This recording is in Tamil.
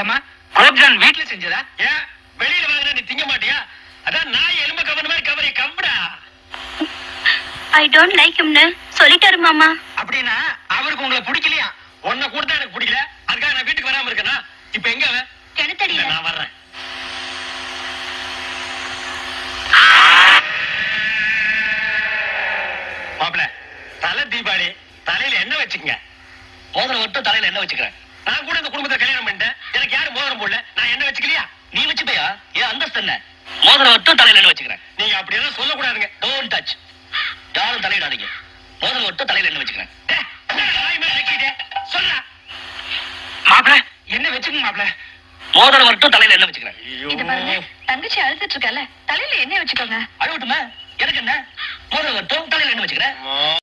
ஏமா குலோப்ஜான் வீட்டுல செஞ்சதா? ஏன் வெளியில வாங்கினா நீ திங்க மாட்டியா? அதான் நாய் எலும்ப கவன மாதிரி கவரி கம்படா. ஐ டோன்ட் லைக் ஹிம்னு சொல்லிட்டாரு மாமா. அப்படின்னா அவருக்கு உங்களை பிடிக்கலையா? உன்னை கூட தான் எனக்கு பிடிக்கல. அதுக்காக நான் வீட்டுக்கு வராம இருக்கேனா? இப்ப எங்க அவன்? கிணத்தடியில. நான் வர்றேன். மாப்பிள தலை தீபாவளி தலையில என்ன வச்சுக்கங்க. மோதிரம் மட்டும் தலையில என்ன வச்சுக்கிறேன். நான் கூட இந்த குடும்பத்தை கல்யாணம் பண்ணிட்டேன். எனக்கு யாரும் மோதிரம் போடல. நான் என்ன வச்சுக்கலையா? நீ வச்சுப்பையா? ஏன் அந்தஸ்து என்ன? மோதிரம் மட்டும் தலையில என்ன வச்சுக்கிறேன். நீங்க அப்படி எல்லாம் சொல்லக்கூடாதுங்க. Don't touch. யாரும் தலையிடாதீங்க. மோதிரம் மட்டும் தலையில என்ன வச்சுக்கிறேன். சொல்ல மாப்பிள என்ன வச்சுக்கங்க மாப்பிள. மோதிரம் மட்டும் தலையில என்ன வச்சுக்கிறேன். இது பாருங்க, தங்கச்சி அழுதுட்டு இருக்கல, தலையில எண்ணெய் வச்சுக்கோங்க. அழுவட்டுமா? எனக்கு என்ன? மோதிரம் மட்டும் தலையில என்ன வச்சுக்கிறேன்.